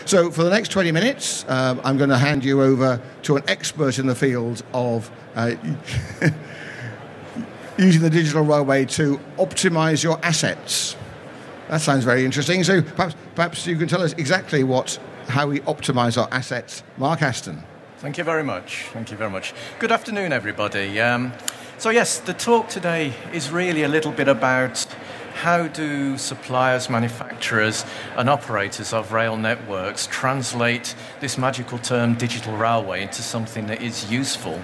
So for the next 20 minutes, I'm going to hand you over to an expert in the field of using the digital railway to optimise your assets. That sounds very interesting. So perhaps you can tell us exactly how we optimise our assets. Mark Aston. Thank you very much. Thank you very much. Good afternoon, everybody. So yes, the talk today is really a little bit about how do suppliers, manufacturers and operators of rail networks translate this magical term digital railway into something that is useful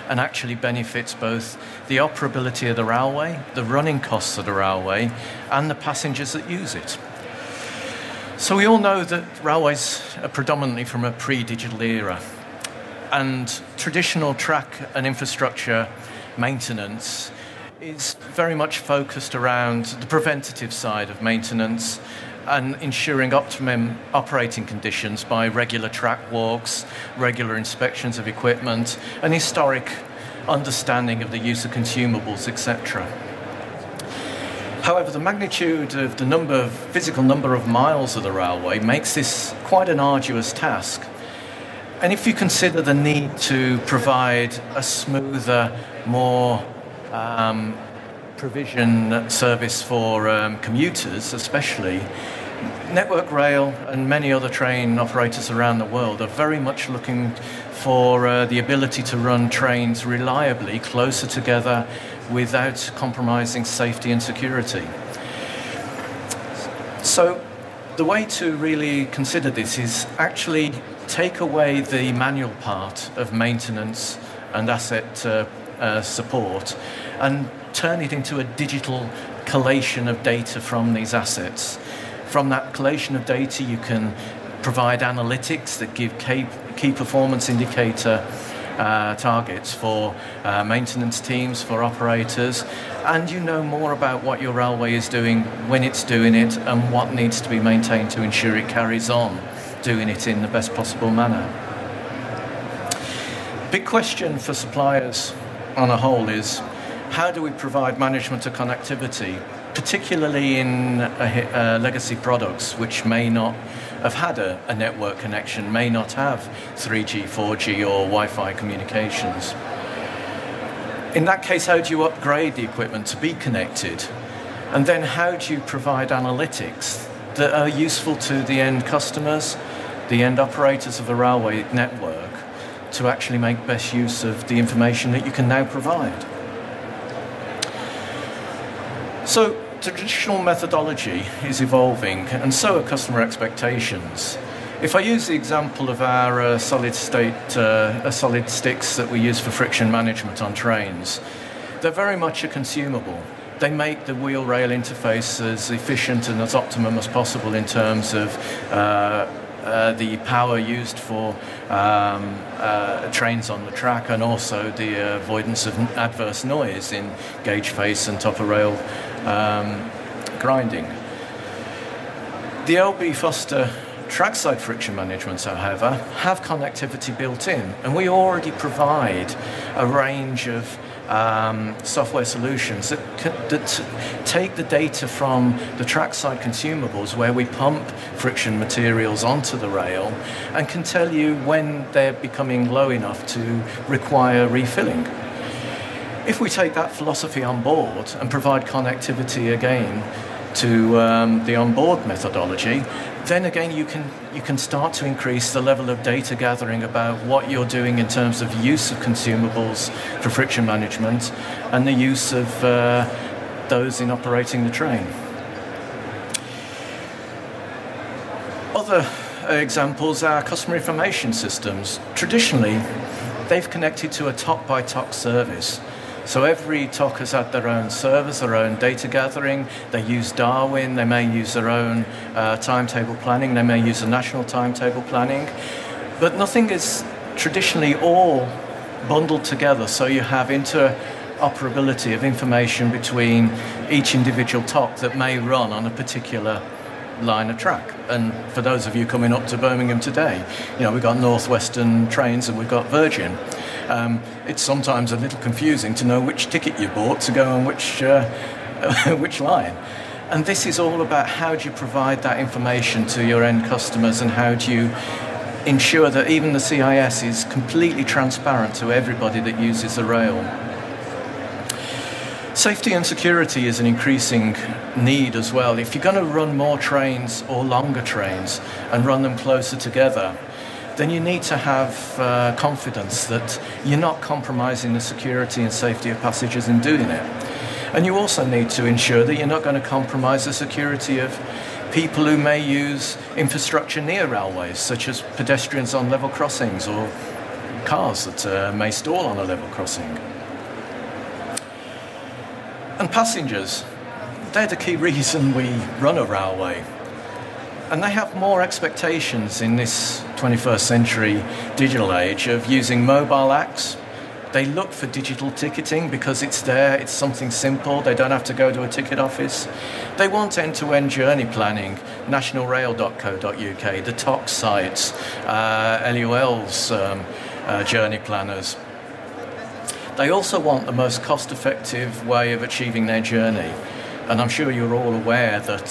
and actually benefits both the operability of the railway, the running costs of the railway and the passengers that use it. So we all know that railways are predominantly from a pre-digital era, and traditional track and infrastructure maintenance is very much focused around the preventative side of maintenance and ensuring optimum operating conditions by regular track walks, regular inspections of equipment, and historic understanding of the use of consumables, etc. However, the magnitude of the physical number of miles of the railway makes this quite an arduous task. And if you consider the need to provide a smoother, more provision service for commuters especially, Network Rail and many other train operators around the world are very much looking for the ability to run trains reliably closer together without compromising safety and security. So the way to really consider this is actually take away the manual part of maintenance and asset support and turn it into a digital collation of data from these assets. From that collation of data, you can provide analytics that give key performance indicator targets for maintenance teams, for operators, and you know more about what your railway is doing, when it's doing it, and what needs to be maintained to ensure it carries on doing it in the best possible manner. Big question for suppliers on a whole is, how do we provide management of connectivity, particularly in legacy products which may not have had a network connection, may not have 3G, 4G or Wi-Fi communications? In that case, how do you upgrade the equipment to be connected? And then how do you provide analytics that are useful to the end customers, the end operators of the railway network, to actually make best use of the information that you can now provide? So traditional methodology is evolving, and so are customer expectations. If I use the example of our solid sticks that we use for friction management on trains, they're very much a consumable. They make the wheel-rail interface as efficient and as optimum as possible in terms of the power used for trains on the track, and also the avoidance of adverse noise in gauge face and top of rail grinding. The LB Foster trackside friction management, however, have connectivity built in, and we already provide a range of software solutions that take the data from the trackside consumables where we pump friction materials onto the rail and can tell you when they're becoming low enough to require refilling. If we take that philosophy on board and provide connectivity again to the onboard methodology, then again you can start to increase the level of data gathering about what you're doing in terms of use of consumables for friction management and the use of those in operating the train. Other examples are customer information systems. Traditionally, they've connected to a TOC-by-TOC service. So every TOC has had their own servers, their own data gathering. They use Darwin, they may use their own timetable planning, they may use a national timetable planning. But nothing is traditionally all bundled together, so you have interoperability of information between each individual TOC that may run on a particular line of track. And for those of you coming up to Birmingham today, we've got Northwestern trains and we've got Virgin. It's sometimes a little confusing to know which ticket you bought to go on which line. And this is all about how do you provide that information to your end customers, and how do you ensure that even the CIS is completely transparent to everybody that uses the rail. Safety and security is an increasing need as well. If you're going to run more trains or longer trains and run them closer together, then you need to have confidence that you're not compromising the security and safety of passengers in doing it. And you also need to ensure that you're not going to compromise the security of people who may use infrastructure near railways, such as pedestrians on level crossings or cars that may stall on a level crossing. And passengers, they're the key reason we run a railway. And they have more expectations in this 21st century digital age of using mobile apps. They look for digital ticketing because it's there, it's something simple, they don't have to go to a ticket office. They want end-to-end journey planning, nationalrail.co.uk, the TOC sites, LUL's journey planners. They also want the most cost-effective way of achieving their journey. And I'm sure you're all aware that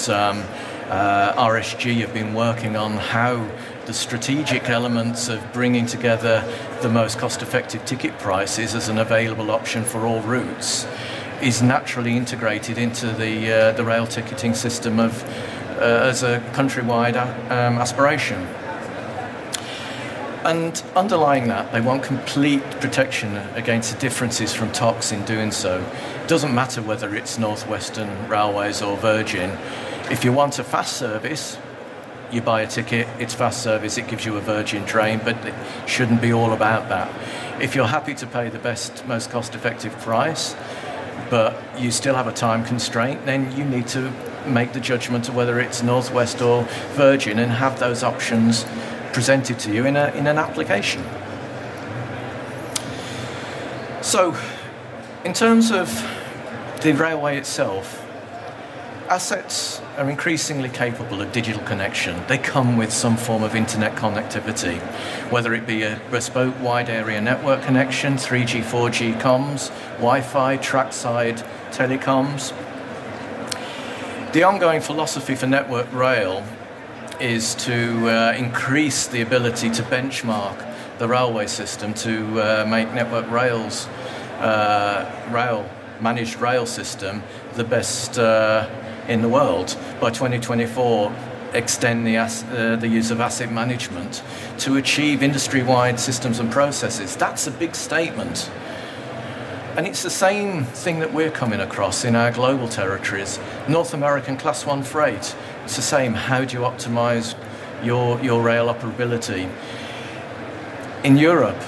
RSG have been working on how the strategic elements of bringing together the most cost-effective ticket prices as an available option for all routes is naturally integrated into the rail ticketing system of as a countrywide aspiration. And underlying that, they want complete protection against the differences from TOCs in doing so. It doesn't matter whether it's Northwestern Railways or Virgin. If you want a fast service, you buy a ticket, it's fast service, it gives you a Virgin train, but it shouldn't be all about that. If you're happy to pay the best, most cost-effective price, but you still have a time constraint, then you need to make the judgment of whether it's Northwest or Virgin and have those options presented to you in an application. So, in terms of the railway itself, assets are increasingly capable of digital connection. They come with some form of internet connectivity, whether it be a bespoke wide area network connection, 3G, 4G comms, Wi-Fi, trackside telecoms. The ongoing philosophy for Network Rail is to increase the ability to benchmark the railway system to make Network Rail's managed rail system the best in the world. By 2024, extend the use of asset management to achieve industry-wide systems and processes. That's a big statement. And it's the same thing that we're coming across in our global territories. North American Class 1 freight, it's the same. How do you optimize your rail operability? In Europe,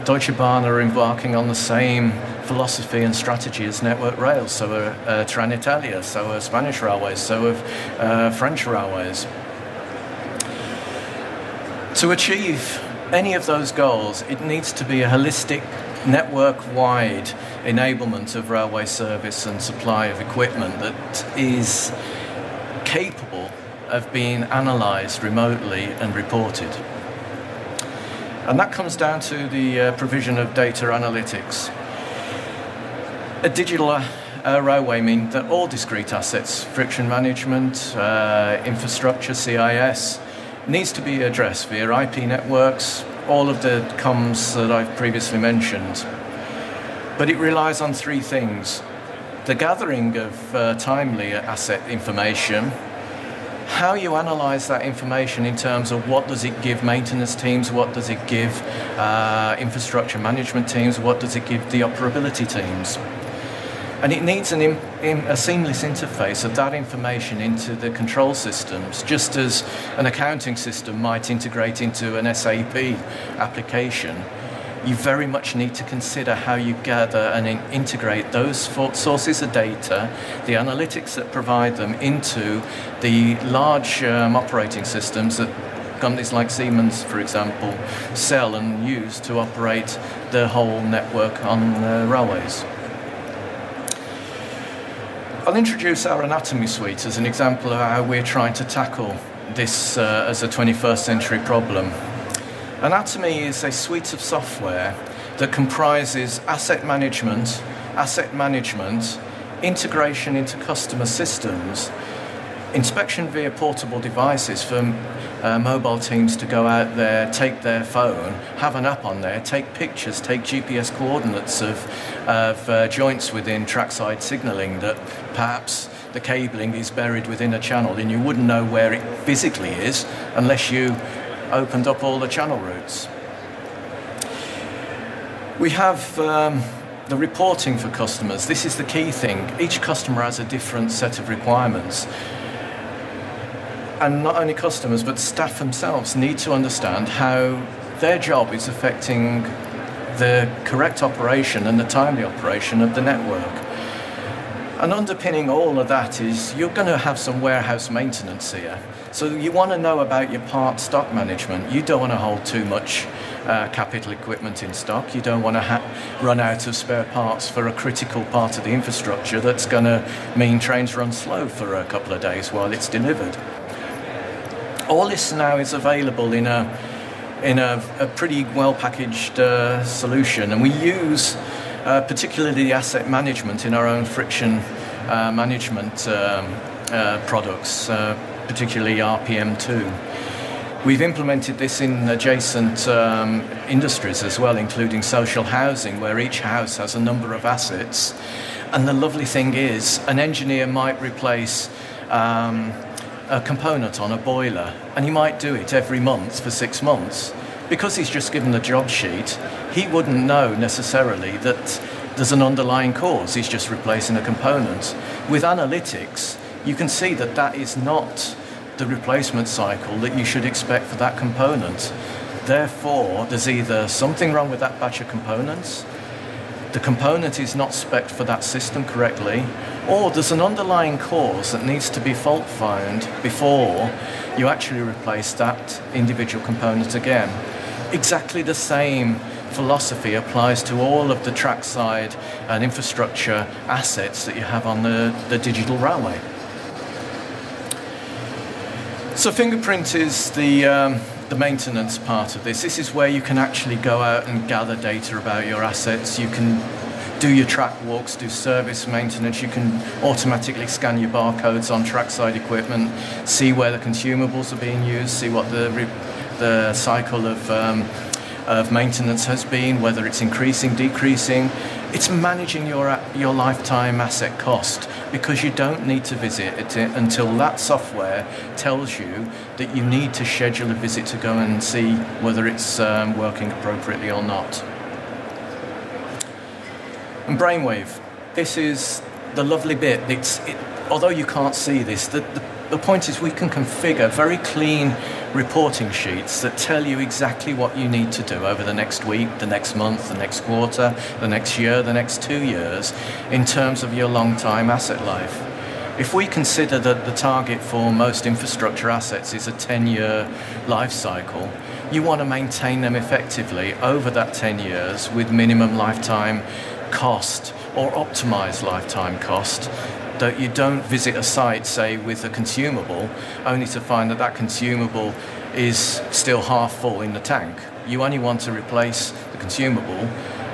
Deutsche Bahn are embarking on the same philosophy and strategy as Network Rail. So are Trenitalia, so are Spanish railways, so are French railways. To achieve any of those goals, it needs to be a holistic, network-wide enablement of railway service and supply of equipment that is capable of being analysed remotely and reported. And that comes down to the provision of data analytics. A digital railway means that all discrete assets, friction management, infrastructure, CIS, needs to be addressed via IP networks, all of the comms that I've previously mentioned. But it relies on three things: the gathering of timely asset information, how you analyse that information in terms of what does it give maintenance teams, what does it give infrastructure management teams, what does it give the operability teams. And it needs a seamless interface of that information into the control systems, just as an accounting system might integrate into an SAP application. You very much need to consider how you gather and integrate those sources of data, the analytics that provide them, into the large operating systems that companies like Siemens, for example, sell and use to operate the whole network on railways. I'll introduce our anatomy suite as an example of how we're trying to tackle this as a 21st century problem. Anatomy is a suite of software that comprises asset management, integration into customer systems, inspection via portable devices for mobile teams to go out there, take their phone, have an app on there, take pictures, take GPS coordinates of joints within trackside signalling that perhaps the cabling is buried within a channel and you wouldn't know where it physically is unless you opened up all the channel routes. We have the reporting for customers. This is the key thing. Each customer has a different set of requirements. And not only customers, but staff themselves need to understand how their job is affecting the correct operation and the timely operation of the network. And underpinning all of that is you're going to have some warehouse maintenance here. So you want to know about your part stock management. You don't want to hold too much capital equipment in stock. You don't want to run out of spare parts for a critical part of the infrastructure that's going to mean trains run slow for a couple of days while it's delivered. All this now is available in a pretty well-packaged solution, and we use particularly asset management in our own friction management products, particularly RPM2. We've implemented this in adjacent industries as well, including social housing, where each house has a number of assets. And the lovely thing is, an engineer might replace a component on a boiler, and he might do it every month for 6 months. Because he's just given the job sheet, he wouldn't know necessarily that there's an underlying cause. He's just replacing a component. With analytics, you can see that that is not the replacement cycle that you should expect for that component. Therefore, there's either something wrong with that batch of components, the component is not spec'd for that system correctly, or there's an underlying cause that needs to be fault found before you actually replace that individual component again. Exactly the same philosophy applies to all of the trackside and infrastructure assets that you have on the digital railway. So Fingerprint is the maintenance part of this. This is where you can actually go out and gather data about your assets. You can do your track walks, do service maintenance. You can automatically scan your barcodes on trackside equipment, see where the consumables are being used, see what the cycle of maintenance has been, whether it's increasing, decreasing. It's managing your lifetime asset cost, because you don't need to visit it until that software tells you that you need to schedule a visit to go and see whether it's working appropriately or not. And Brainwave, this is the lovely bit. Although you can't see this, the point is we can configure very clean reporting sheets that tell you exactly what you need to do over the next week, the next month, the next quarter, the next year, the next 2 years in terms of your long-time asset life. If we consider that the target for most infrastructure assets is a 10-year life cycle, you want to maintain them effectively over that 10 years with minimum lifetime cost or optimized lifetime cost, that you don't visit a site, say, with a consumable, only to find that that consumable is still half full in the tank. You only want to replace the consumable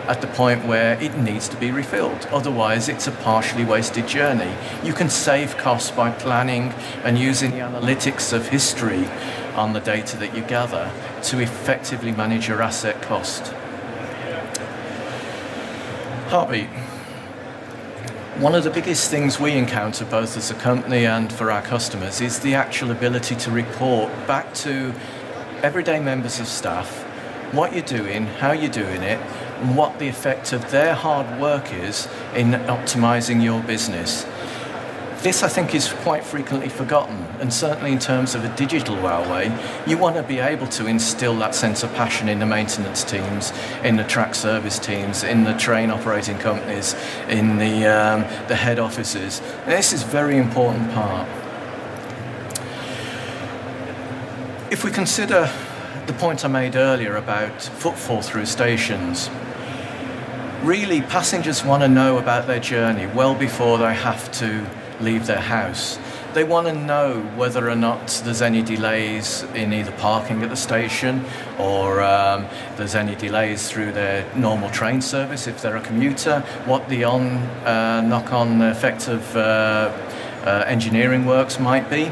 at the point where it needs to be refilled. Otherwise, it's a partially wasted journey. You can save costs by planning and using the analytics of history on the data that you gather to effectively manage your asset cost. Heartbeat. One of the biggest things we encounter, both as a company and for our customers, is the actual ability to report back to everyday members of staff what you're doing, how you're doing it, and what the effect of their hard work is in optimizing your business. This, I think, is quite frequently forgotten, and certainly in terms of a digital railway, you want to be able to instill that sense of passion in the maintenance teams, in the track service teams, in the train operating companies, in the head offices. And this is a very important part. If we consider the point I made earlier about footfall through stations, really passengers want to know about their journey well before they have to leave their house. They want to know whether or not there's any delays in either parking at the station or there's any delays through their normal train service if they're a commuter, what the knock-on effect of engineering works might be.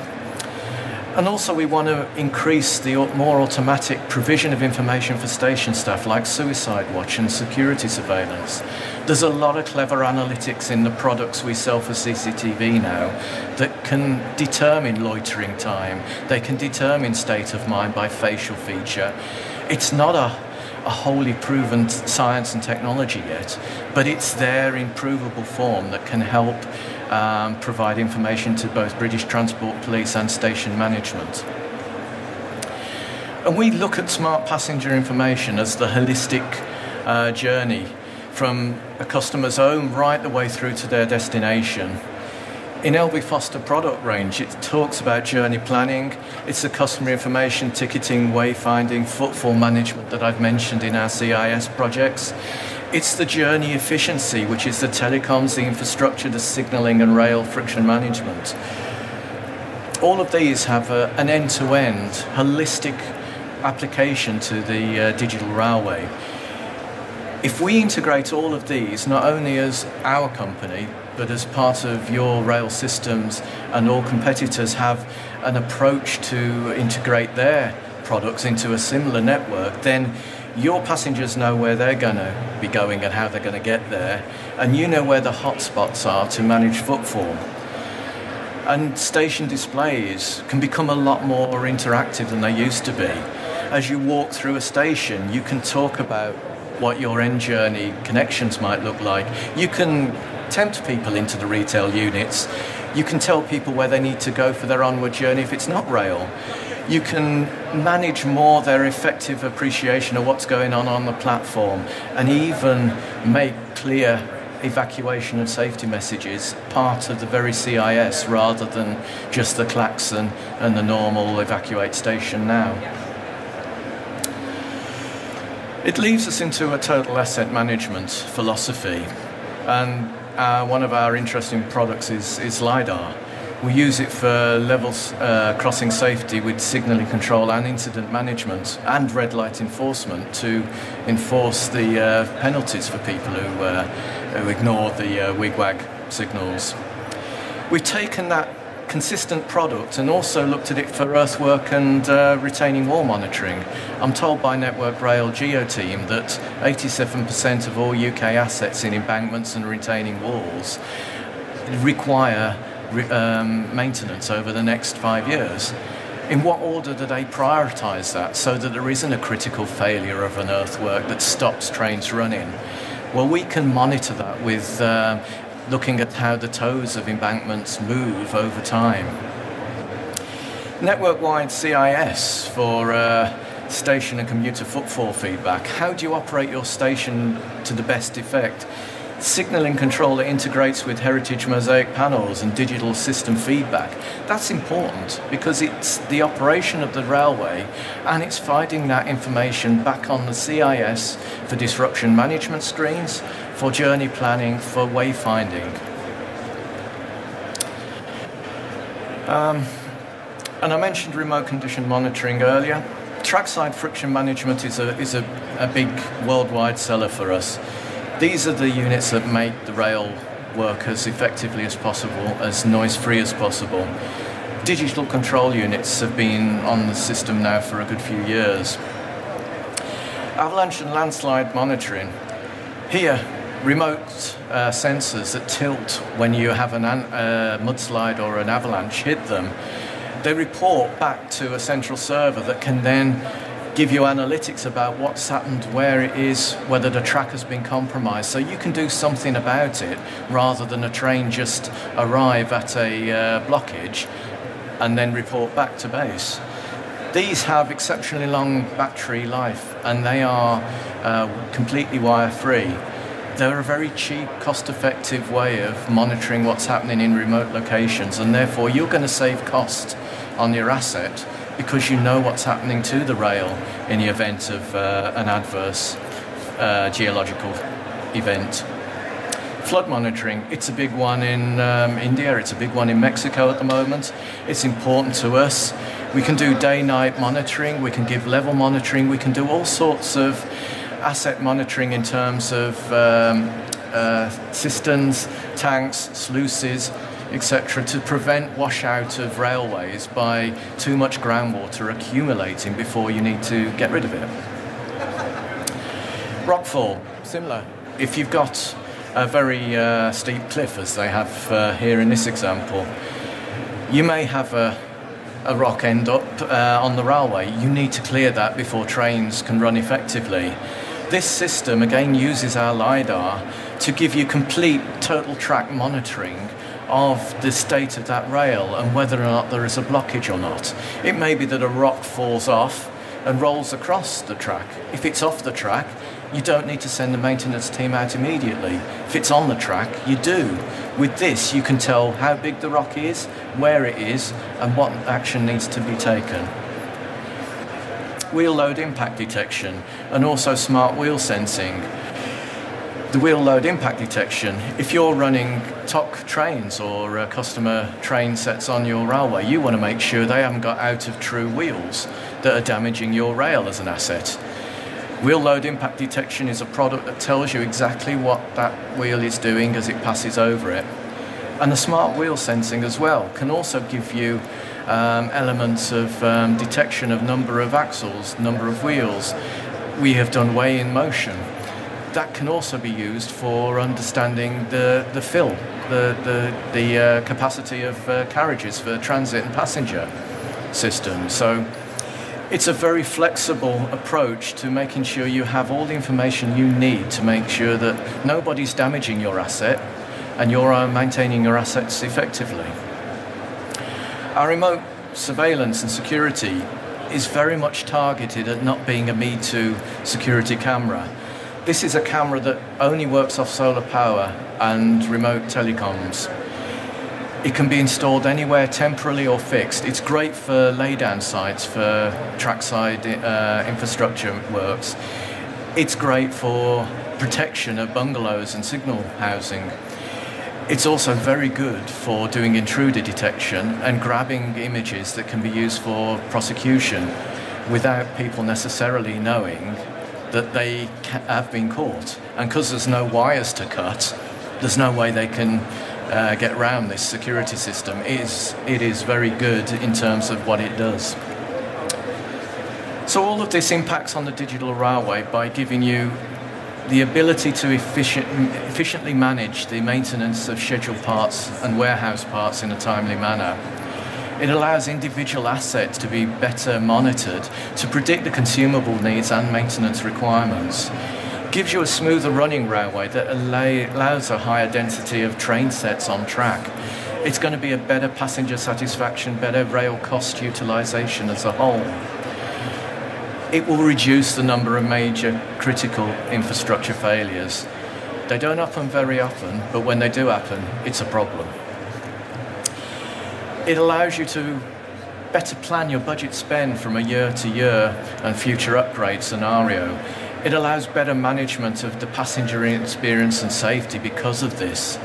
And also we want to increase the more automatic provision of information for station staff, like suicide watch and security surveillance. There's a lot of clever analytics in the products we sell for CCTV now that can determine loitering time. They can determine state of mind by facial feature. It's not a wholly proven science and technology yet, but it's there in provable form that can help provide information to both British Transport Police and station management. And we look at smart passenger information as the holistic journey from a customer's home right the way through to their destination. In LB Foster product range, it talks about journey planning. It's the customer information, ticketing, wayfinding, footfall management that I've mentioned in our CIS projects. It's the journey efficiency, which is the telecoms, the infrastructure, the signalling and rail friction management. All of these have an end-to-end, holistic application to the digital railway. If we integrate all of these, not only as our company, but as part of your rail systems, and all competitors have an approach to integrate their products into a similar network, then your passengers know where they're going to be going and how they're going to get there, and you know where the hotspots are to manage footfall. And station displays can become a lot more interactive than they used to be. As you walk through a station, you can talk about what your end journey connections might look like. You can tempt people into the retail units. You can tell people where they need to go for their onward journey if it's not rail. You can manage more their effective appreciation of what's going on the platform, and even make clear evacuation and safety messages part of the very CIS rather than just the klaxon and the normal evacuate station now. It leads us into a total asset management philosophy, and one of our interesting products is LiDAR. We use it for levels crossing safety with signalling control and incident management and red light enforcement to enforce the penalties for people who ignore the wig-wag signals. We've taken that consistent product and also looked at it for earthwork and retaining wall monitoring. I'm told by Network Rail Geo team that 87% of all UK assets in embankments and retaining walls require maintenance over the next 5 years. In what order do they prioritise that so that there isn't a critical failure of an earthwork that stops trains running? Well, we can monitor that with looking at how the toes of embankments move over time. Network-wide CIS for station and commuter footfall feedback. How do you operate your station to the best effect? Signalling control that integrates with heritage mosaic panels and digital system feedback. That's important because it's the operation of the railway and it's feeding that information back on the CIS for disruption management screens, for journey planning, for wayfinding. And I mentioned remote condition monitoring earlier. Trackside friction management is a big worldwide seller for us. These are the units that make the rail work as effectively as possible, as noise-free as possible. Digital control units have been on the system now for a good few years. Avalanche and landslide monitoring. Here, remote sensors that tilt when you have a mudslide or an avalanche hit them. They report back to a central server that can then give you analytics about what's happened, where it is, whether the track has been compromised. So you can do something about it rather than a train just arrive at a blockage and then report back to base. These have exceptionally long battery life and they are completely wire-free. They're a very cheap, cost-effective way of monitoring what's happening in remote locations, and therefore you're going to save cost on your asset because you know what's happening to the rail in the event of an adverse geological event. Flood monitoring, it's a big one in India, it's a big one in Mexico at the moment. It's important to us. We can do day-night monitoring, we can give level monitoring, we can do all sorts of asset monitoring in terms of cisterns, tanks, sluices. etc., to prevent washout of railways by too much groundwater accumulating before you need to get rid of it. Rockfall, similar. If you've got a very steep cliff, as they have here in this example, you may have a rock end up on the railway. You need to clear that before trains can run effectively. This system again uses our LiDAR to give you complete total track monitoring of the state of that rail and whether or not there is a blockage or not. It may be that a rock falls off and rolls across the track. If it's off the track, you don't need to send the maintenance team out immediately. If it's on the track, you do. With this, you can tell how big the rock is, where it is, and what action needs to be taken. Wheel load impact detection, and also smart wheel sensing. The wheel load impact detection, if you're running TOC trains or customer train sets on your railway, you want to make sure they haven't got out of true wheels that are damaging your rail as an asset. Wheel load impact detection is a product that tells you exactly what that wheel is doing as it passes over it. And the smart wheel sensing as well can also give you elements of detection of number of axles, number of wheels. We have done weigh in motion. That can also be used for understanding the fill, the capacity of carriages for transit and passenger systems. So it's a very flexible approach to making sure you have all the information you need to make sure that nobody's damaging your asset and you're maintaining your assets effectively. Our remote surveillance and security is very much targeted at not being a Me Too security camera. This is a camera that only works off solar power and remote telecoms. It can be installed anywhere, temporarily or fixed. It's great for laydown sites, for trackside infrastructure works. It's great for protection of bungalows and signal housing. It's also very good for doing intruder detection and grabbing images that can be used for prosecution without people necessarily knowing that they have been caught. And because there's no wires to cut, there's no way they can get around this security system. It is very good in terms of what it does. So all of this impacts on the digital railway by giving you the ability to efficiently manage the maintenance of scheduled parts and warehouse parts in a timely manner. It allows individual assets to be better monitored to predict the consumable needs and maintenance requirements. Gives you a smoother running railway that allows a higher density of train sets on track. It's going to be a better passenger satisfaction, better rail cost utilisation as a whole. It will reduce the number of major critical infrastructure failures. They don't happen very often, but when they do happen, it's a problem. It allows you to better plan your budget spend from a year-to-year and future upgrade scenario. It allows better management of the passenger experience and safety because of this.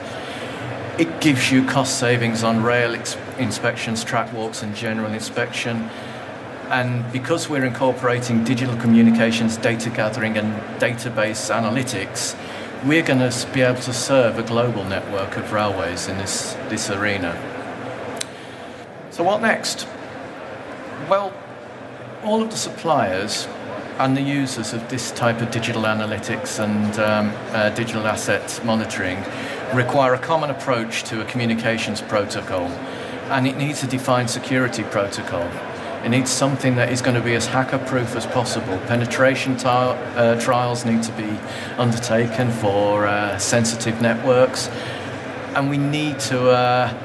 It gives you cost savings on rail inspections, track walks and general inspection. And because we're incorporating digital communications, data gathering and database analytics, we're going to be able to serve a global network of railways in this arena. So what next? Well, all of the suppliers and the users of this type of digital analytics and digital asset monitoring require a common approach to a communications protocol, and it needs a defined security protocol. It needs something that is going to be as hacker-proof as possible. Penetration trials need to be undertaken for sensitive networks, and we need to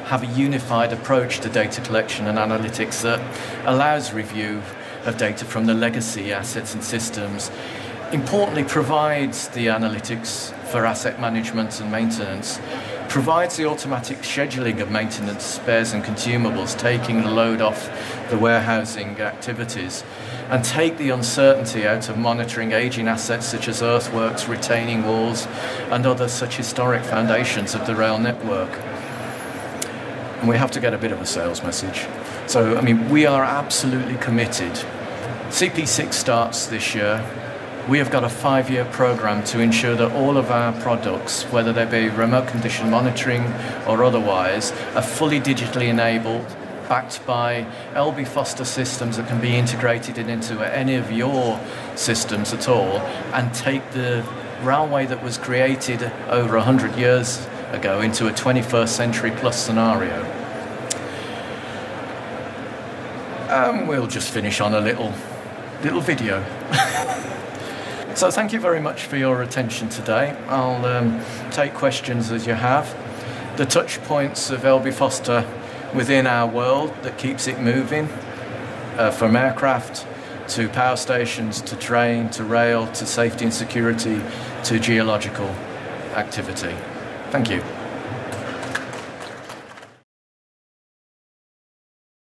have a unified approach to data collection and analytics that allows review of data from the legacy assets and systems. Importantly, provides the analytics for asset management and maintenance, provides the automatic scheduling of maintenance, spares and consumables, taking the load off the warehousing activities, and take the uncertainty out of monitoring aging assets such as earthworks, retaining walls, and other such historic foundations of the rail network. And we have to get a bit of a sales message. So, we are absolutely committed. CP6 starts this year. we have got a 5-year program to ensure that all of our products, whether they be remote condition monitoring or otherwise, are fully digitally enabled, backed by LB Foster systems that can be integrated into any of your systems at all, and take the railway that was created over 100 years ago into a 21st century plus scenario. We'll just finish on a little video. So thank you very much for your attention today. I'll take questions as you have. The touch points of LB Foster within our world that keeps it moving, from aircraft to power stations to train to rail to safety and security to geological activity. Thank you.